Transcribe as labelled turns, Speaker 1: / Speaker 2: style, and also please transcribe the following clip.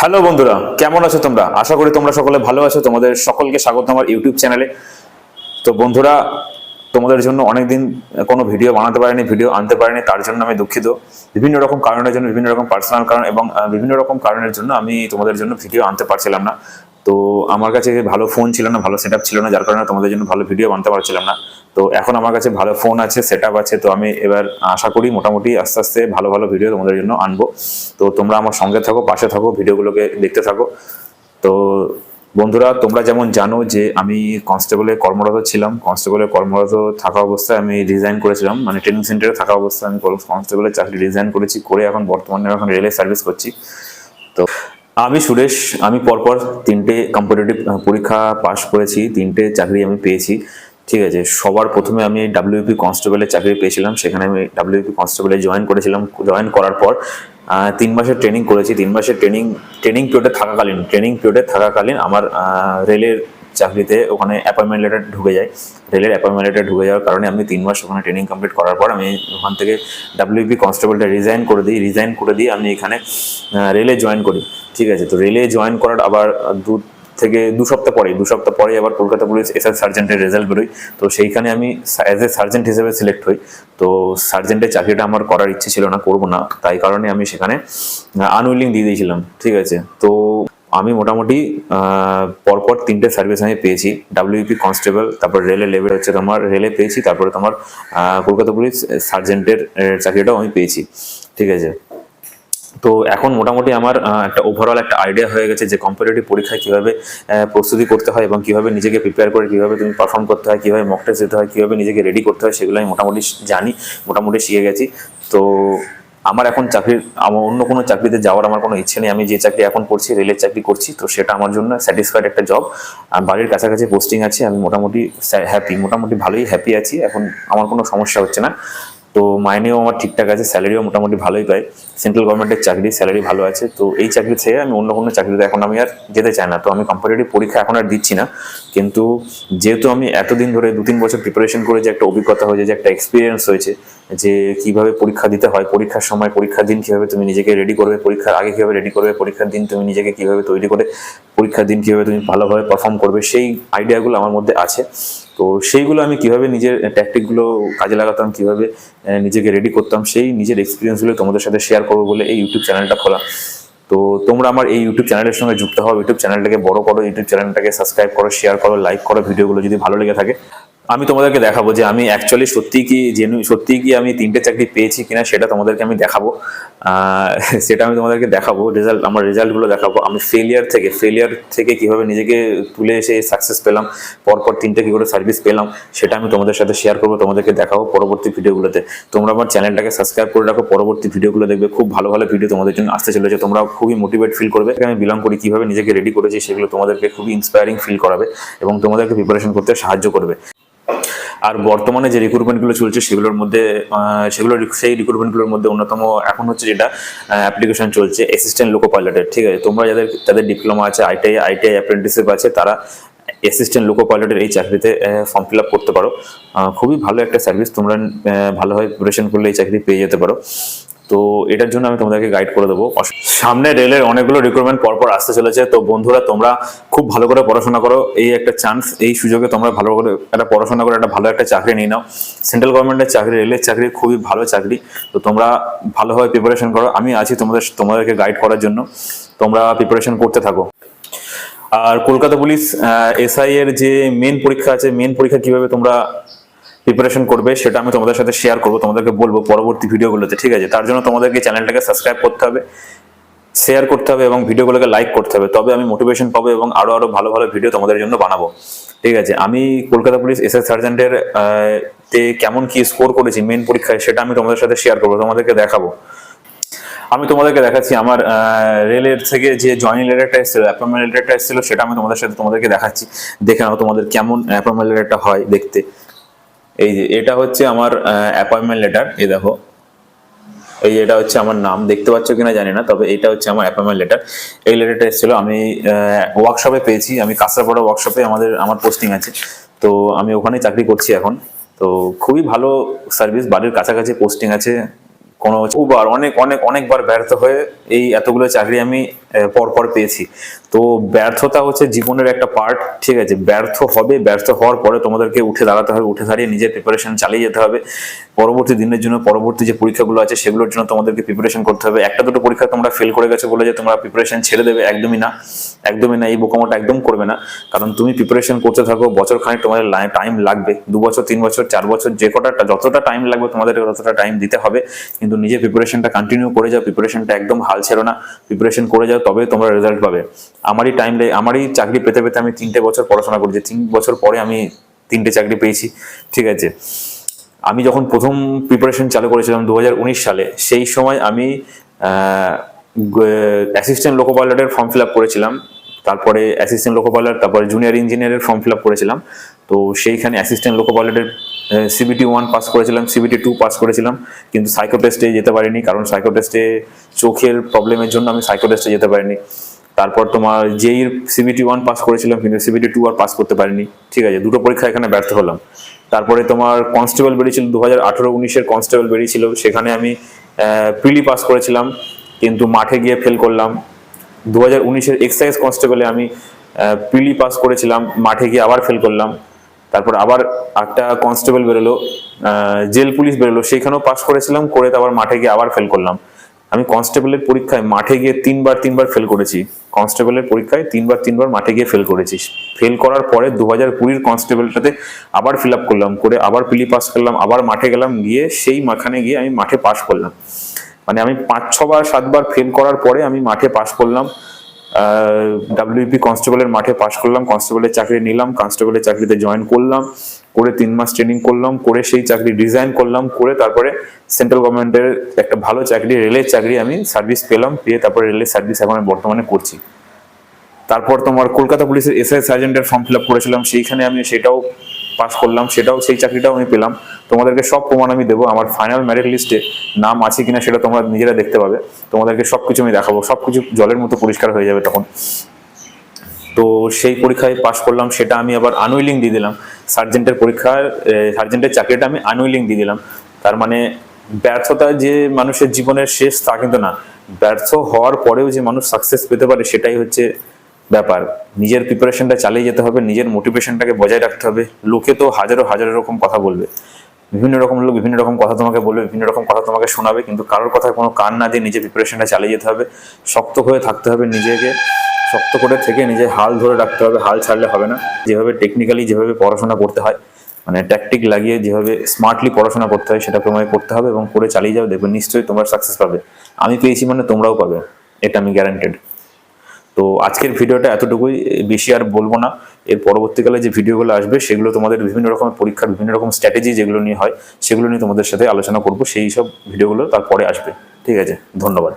Speaker 1: Hello বন্ধুরা, কেমন আছো তোমরা? আশা করি তোমরা সকলে ভালো আছো। তোমাদের সকলকে স্বাগত আমার ইউটিউব চ্যানেলে। তো বন্ধুরা, তোমাদের জন্য অনেকদিন কোনো ভিডিও বানাতে পারিনি, ভিডিও আনতে পারিনি, তার জন্য আমি দুঃখিত। বিভিন্ন রকম কারণের জন্য, বিভিন্ন রকম পার্সোনাল কারণ এবং বিভিন্ন রকম কারণের জন্য আমি তোমাদের জন্য ভিডিও আনতে পারছিলাম না। তো আমার কাছে ভালো ফোন ছিল না, ভালো সেটআপ ছিল না, যার কারণে তোমাদের জন্য ভালো ভিডিও বানাতে পারছিলাম না। তো এখন আমার কাছে ভালো ফোন আছে, সেটআপ আছে। তো আমি এবার আশা করি মোটামুটি আস্তে আস্তে ভালো ভালো ভিডিও তোমাদের জন্য আনবো। তো তোমরা আমার সঙ্গে থাকো, পাশে থাকো, ভিডিওগুলোকে দেখতে থাকো। তো বন্ধুরা, তোমরা যেমন জানো যে আমি কনস্টেবলে কর্মরত ছিলাম। কনস্টেবলে কর্মরত থাকা অবস্থায় আমি রিজাইন করেছিলাম, মানে ট্রেনিং সেন্টারে থাকা অবস্থায় আমি কনস্টেবলের চাকরি রিজাইন করেছি, করে এখন বর্তমানে রেলে সার্ভিস করছি। তো আমি সুরেশ, আমি পরপর 3টে কম্পিটিটিভ পরীক্ষা পাশ করেছি, 3টে চাকরি আমি পেয়েছি। ঠিক আছে, সবার প্রথমে আমি ডাব্লিউপি কনস্টেবলের চাকরি পেয়েছিলাম। সেখানে আমি ডাব্লিউপি কনস্টেবলে জয়েন করেছিলাম। জয়েন করার পর 3 মাসের ট্রেনিং করেছি। 3 মাসের ট্রেনিং পিরিয়ডে থাকাকালীন আমার রেলের চাকরিতে ওখানে অ্যাপয়েন্টমেন্ট লেটার ঢুকে যায়। রেলের অ্যাপয়েন্টমেন্ট লেটার ঢুকে যাওয়ার কারণে আমি 3 মাস ওখানে ট্রেনিং কমপ্লিট করার পর আমি ওখান থেকে ডাব্লিউপি কনস্টেবলটা রিজাইন করে দিই আমি এখানে রেলে জয়েন করি। ঠিক আছে, তো রেলে জয়েন করার আবার 2 সপ্তাহ পরে আবার কলকাতা পুলিশ এসআই সার্জেন্টের রেজাল্ট বেরোয়। তো সেইখানে আমি অ্যাজ এ সার্জেন্ট হিসেবে সিলেক্ট হই। তো সার্জেন্টের চাকরিটা আমার করার ইচ্ছে ছিল না, করবো না, তাই কারণে আমি সেখানে আনউইলিং দিয়ে দিয়েছিলাম। ঠিক আছে, তো আমি মোটামুটি পরপর 3টে সার্ভিস আমি পেয়েছি। ডাব্লিউপি কনস্টেবল, তারপর রেলে লেভেল হচ্ছে তোমার রেলে পেয়েছি, তারপরে তোমার কলকাতা পুলিশ সার্জেন্টের চাকরিটাও আমি পেয়েছি। ঠিক আছে, তো এখন মোটামুটি আমার একটা ওভারঅল একটা আইডিয়া হয়ে গেছে যে কম্পিটিটিভ পরীক্ষায় কিভাবে প্রস্তুতি করতে হয় এবং কিভাবে নিজেকে প্রিপেয়ার করে কিভাবে তুমি পারফর্ম করতে হয়, কিভাবে মক টেস্ট দিতে হয়, কিভাবে নিজেকে রেডি করতে হয়, সেগুলো আমি মোটামুটি জানি, মোটামুটি শিখে গেছি। তো আমার এখন আমার অন্য কোনো চাকরিতে যাওয়ার আমার কোনো ইচ্ছে নেই। আমি যে চাকরি এখন করছি, রেলের চাকরি করছি, তো সেটা আমার জন্য স্যাটিসফাইড একটা জব। বাড়ির কাছাকাছি পোস্টিং আছে, আমি মোটামুটি ভালোই হ্যাপি আছি। এখন আমার কোনো সমস্যা হচ্ছে না। তো মাইনেও আমার ঠিকঠাক আছে, স্যালারিও মোটামুটি ভালোই পাই। সেন্ট্রাল গভর্নমেন্টের চাকরি, স্যালারি ভালো আছে। তো এই চাকরি ছেড়ে আমি অন্য কোনো চাকরিতে এখন আমি আর যেতে চাই না। তো আমি কম্পিটিটিভ পরীক্ষা এখন আর দিচ্ছি না। কিন্তু যেহেতু আমি এতদিন ধরে 2-3 বছর প্রিপারেশন করে যে একটা অভিজ্ঞতা হয়েছে, যে একটা এক্সপিরিয়েন্স হয়েছে যে কিভাবে পরীক্ষা দিতে হয়, পরীক্ষার সময়, পরীক্ষার দিন কিভাবে তুমি নিজেকে রেডি করবে, পরীক্ষার আগে কিভাবে রেডি করবে, পরীক্ষার দিন তুমি নিজেকে কিভাবে তৈরি করে পরীক্ষার দিন কিভাবে তুমি ভালোভাবে পারফর্ম করবে, সেই আইডিয়াগুলো আমার মধ্যে আছে। তো সেইগুলো আমি কিভাবে নিজের ট্যাকটিকগুলো কাজে লাগাতাম, কিভাবে নিজেকে রেডি করতাম, সেই নিজের এক্সপিরিয়েন্সগুলো তোমাদের সাথে শেয়ার করবো বলে এই ইউটিউব চ্যানেলটা খোলা। তো তোমরা আমার এই ইউটিউব চ্যানেলের সঙ্গে যুক্ত হও, ইউটিউব চ্যানেলটাকে বড় করো, ইউটিউব চ্যানেলটাকে সাবস্ক্রাইব করো, শেয়ার করো, লাইক করো ভিডিওগুলো যদি ভালো লেগে থাকে। আমি তোমাদেরকে দেখাবো যে আমি অ্যাকচুয়ালি সত্যিই কি আমি 3টে চাকরি পেয়েছি কিনা, সেটা তোমাদেরকে আমি দেখাবো। সেটা আমি তোমাদেরকে দেখাবো, আমার রেজাল্টগুলো দেখাবো। আমি ফেলিয়ার থেকে কিভাবে নিজেকে তুলে এসে সাকসেস পেলাম, পরপর 3টে কি করে সার্ভিস পেলাম, সেটা আমি তোমাদের সাথে শেয়ার করবো, তোমাদেরকে দেখাবো পরবর্তী ভিডিওগুলোতে। তোমরা আমার চ্যানেলটাকে সাবস্ক্রাইব করে রাখো, পরবর্তী ভিডিওগুলো দেখবে, খুব ভালো ভালো ভিডিও তোমাদের জন্য আসতে চলেছে। তোমরা খুবই মোটিভেট ফিল করবে। আমি বিলং করি, কিভাবে নিজেকে রেডি করেছি, সেগুলো তোমাদেরকে খুবই ইন্সপায়ারিং ফিল করাবে এবং তোমাদেরকে প্রিপারেশন করতে সাহায্য করবে। আর বর্তমানে যে রিক্রুটমেন্টগুলো চলছে সেই রিক্রুটমেন্টগুলোর মধ্যে অন্যতম এখন হচ্ছে যেটা অ্যাপ্লিকেশন চলছে অ্যাসিস্ট্যান্ট লোকো পাইলটের। ঠিক আছে, তোমরা যাদের ডিপ্লোমা আছে, আইটিআই অ্যাপ্রেন্টিসশিপ আছে, তারা অ্যাসিস্ট্যান্ট লোকো পাইলটের এই চাকরিতে ফর্ম ফিল আপ করতে পারো। খুবই ভালো একটা সার্ভিস, তোমরা ভালোভাবে প্রিপারেশন করলে এই চাকরি পেয়ে যেতে পারো। তো এটার জন্য আমি তোমাদেরকে গাইড করে দেবো। সামনে রেলের অনেকগুলো রিক্রুটমেন্ট পরপর আসতে চলেছে। তো বন্ধুরা, তোমরা খুব ভালো করে পড়াশোনা করো, এই একটা চান্স, এই সুযোগে তোমরা ভালো করে একটা পড়াশোনা করে একটা ভালো একটা চাকরি নিয়ে নাও। সেন্ট্রাল গভর্নমেন্টের চাকরি, রেলের চাকরি খুবই ভালো চাকরি। তো তোমরা ভালোভাবে প্রিপারেশন করো, আমি আছি তোমাদেরকে গাইড করার জন্য। তোমরা প্রিপারেশন করতে থাকো। আর কলকাতা পুলিশ এসআই এর যে মেন পরীক্ষা আছে, মেন পরীক্ষা কিভাবে তোমরা প্রিপারেশন করবে সেটা আমি তোমাদের সাথে শেয়ার করবো, তোমাদেরকে বলবো পরবর্তী ভিডিওগুলোতে। ঠিক আছে, তার জন্য তোমাদেরকে চ্যানেলটাকে সাবস্ক্রাইব করতে হবে, শেয়ার করতে হবে এবং ভিডিওগুলোকে লাইক করতে হবে, তবে আমি মোটিভেশন পাবো এবং আরো ভালো ভালো ভিডিও তোমাদের জন্য বানাবো। ঠিক আছে, আমি কলকাতা পুলিশ এসআই সার্জেন্টের তে কেমন কি স্কোর করেছি মেন পরীক্ষায়, সেটা আমি তোমাদের সাথে শেয়ার করবো, তোমাদেরকে দেখাবো। আমি তোমাদেরকে দেখাচ্ছি আমার রেলের থেকে যে জয়েনিং লেটারটা এসেছিল, অ্যাপয়েন্টমেন্ট লেটারটা এসেছিল, সেটা আমি তোমাদেরকে দেখাচ্ছি। দেখে নাও তোমাদের কেমন অ্যাপয়েন্টমেন্ট লেটারটা হয় দেখতে। এই যে এটা হচ্ছে আমার অ্যাপয়েন্টমেন্ট লেটার, এই দেখো, এই এটা হচ্ছে আমার নাম, দেখতে পাচ্ছ কিনা জানি না, তবে এটা হচ্ছে আমার অ্যাপয়েন্টমেন্ট লেটার। এই লেটারটা এসেছিল, আমি ওয়ার্কশপে পেয়েছি, আমি কাঁচরাপাড়া ওয়ার্কশপে আমার পোস্টিং আছে। তো আমি ওখানে চাকরি করছি এখন। তো খুবই ভালো সার্ভিস, বাড়ির কাছাকাছি পোস্টিং আছে। অনেকবার ব্যর্থ হয়ে এই এতগুলো চাকরি আমি পর পেয়েছি। তো ব্যর্থতা হচ্ছে জীবনের একটা পার্ট, ঠিক আছে? ব্যর্থ হবে, ব্যর্থ হওয়ার পরে তোমাদেরকে উঠে দাঁড়াতে হবে, উঠে দাঁড়িয়ে নিজের প্রিপারেশন চালিয়ে যেতে হবে। পরবর্তী দিনের জন্য, পরবর্তী যে পরীক্ষাগুলো আছে সেগুলোর জন্য তোমাদেরকে প্রিপারেশন করতে হবে। একটা দুটো পরীক্ষা তোমরা ফেল করে গেছো বলে যে তোমরা প্রিপারেশন ছেড়ে দেবে, একদমই না, একদমই না। এই বোকামোটা একদম করবে না। কারণ তুমি প্রিপারেশন করতে থাকো, বছর খানেক তোমাদের টাইম লাগবে, 2 বছর 3 বছর 4 বছর, যে কটা যতটা টাইম লাগবে তোমাদের ততটা টাইম দিতে হবে। কিন্তু নিজের প্রিপারেশনটা কন্টিনিউ করে যাও, প্রিপারেশনটা একদম হাল ছেড়ো না, প্রিপারেশন করে যাও, তবে তোমরা রেজাল্ট পাবে। আমারই চাকরি পেতে পেতে আমি 3টে বছর পড়াশোনা করেছি, 3 বছর পরে আমি 3টে চাকরি পেয়েছি, ঠিক আছে? আমি যখন প্রথম প্রিপারেশন চালু করেছিলাম 2019 সালে, সেই সময় আমি অ্যাসিস্ট্যান্ট লোকো পাইলটের ফর্ম ফিল আপ করেছিলাম, তারপরে অ্যাসিস্ট্যান্ট লোকো পাইলট, তারপরে জুনিয়র ইঞ্জিনিয়ারের ফর্ম ফিল আপ করেছিলাম। তো সেইখানে অ্যাসিস্ট্যান্ট লোকো পাইলটের CBT 1 পাস করেছিলাম, CBT 2 পাস করেছিলাম, কিন্তু সাইকো টেস্টে যেতে পারিনি, কারণ সাইকো টেস্টে চোখের প্রবলেমের জন্য আমি সাইকো টেস্টে যেতে পারিনি। তারপর তোমার JEE CBT 1 পাস করেছিলাম, কিন্তু CBT 2 আর পাস করতে পারিনি, ঠিক আছে? দুটো পরীক্ষা এখানে ব্যর্থ হলাম। তারপরে তোমার কনস্টেবল বেরিয়েছিল, 2018-19-এর কনস্টেবল বেরিয়েছিল, সেখানে আমি প্রিলি পাস করেছিলাম, কিন্তু মাঠে গিয়ে ফেল করলাম। 2019-এর এক্সাইজ কনস্টেবলে আমি প্রিলি পাস করেছিলাম, মাঠে গিয়ে আবার ফেল করলাম। তারপর আবার একটা কনস্টেবল বেরোলো, জেল পুলিশ বেরোলো, সেইখানেও পাস করেছিলাম, করে তারপর মাঠে গিয়ে আবার ফেল করলাম। আমি কনস্টেবলের পরীক্ষায় মাঠে গিয়ে তিনবার ফেল করেছি। কনস্টেবলের পরীক্ষায় তিনবার মাঠে গিয়ে ফেল করেছি। ফেল করার পরে 2020-র কনস্টেবলটাতে আবার ফিল আপ করলাম, করে আবার প্রিলি পাস করলাম, আবার মাঠে গেলাম, গিয়ে সেই মাখানে গিয়ে আমি মাঠে পাস করলাম। মানে আমি 5-6 বার 7 বার ফেল করার পরে আমি মাঠে পাস করলাম। WP কনস্টেবলের মাঠে পাস করলাম, কনস্টেবলের চাকরি নিলাম, কনস্টেবলের চাকরিতে জয়েন করলাম, করে 3 মাস ট্রেনিং করলাম, করে সেই চাকরি রিজাইন করলাম, করে তারপরে সেন্ট্রাল গভর্নমেন্টের একটা ভালো চাকরি, রেলের চাকরি আমি সার্ভিস পেলাম, পেয়ে তারপরে রেলের সার্ভিস এখন আমি বর্তমানে করছি। তারপর তোমার কলকাতা পুলিশের SI সার্জেন্টের ফর্ম ফিল আপ করেছিলাম, সেইখানে আমি সেটাও পাস করলাম, সেই চাকরিটাও আমি পেলাম। তোমাদেরকে সব প্রমাণ আমি দেবো, আমার ফাইনাল মেরিট লিস্টে নাম আছে কিনা সেটা তোমরা নিজেরা দেখতে পাবে। তোমাদেরকে সবকিছু আমি দেখাবো, সবকিছু জলের মতো পরিষ্কার হয়ে যাবে তখন। তো সেই পরীক্ষায় পাস করলাম, সেটা আমি আবার আনউইলিং দিয়ে দিলাম। সার্জেন্টের চাকরিটা আমি আনউইলিং দিয়ে দিলাম। তার মানে ব্যর্থতা যে মানুষের জীবনের শেষ তা কিন্তু না, ব্যর্থ হওয়ার পরেও যে মানুষ সাকসেস পেতে পারে সেটাই হচ্ছে ব্যাপার। নিজের প্রিপারেশনটা চালিয়ে যেতে হবে, নিজের মোটিভেশনটাকে বজায় রাখতে হবে। লোকে তো হাজারো রকম কথা বলবে, বিভিন্ন রকম লোক বিভিন্ন রকম কথা তোমাকে বলবে, বিভিন্ন রকম কথা তোমাকে শোনাবে, কিন্তু কারোর কথায় কোনো কান না দিয়ে নিজের প্রিপারেশনটা চালিয়ে যেতে হবে। শক্ত হয়ে থাকতে হবে, নিজেকে শক্ত করে থেকে নিজের হাল ধরে রাখতে হবে, হাল ছাড়লে হবে না। যেভাবে টেকনিক্যালি যেভাবে পড়াশোনা করতে হয়, মানে ট্যাকটিক লাগিয়ে যেভাবে স্মার্টলি পড়াশোনা করতে হয় সেটা তোমায় করতে হবে, এবং করে চালিয়ে যাও, দেখবে নিশ্চয়ই তোমরা সাকসেস পাবে। আমি পেয়েছি মানে তোমরাও পাবে, এটা আমি গ্যারান্টেড। তো আজকের ভিডিওটা এতটুকুই, বেশি আর বলবো না। এর পরবর্তীকালে যে ভিডিওগুলো আসবে সেগুলো তোমাদের বিভিন্ন রকমের পরীক্ষার বিভিন্ন রকম স্ট্র্যাটেজি যেগুলো নিয়ে হয় সেগুলো নিয়ে তোমাদের সাথে আলোচনা করবো, সেই সব ভিডিওগুলো তারপরে আসবে, ঠিক আছে? ধন্যবাদ।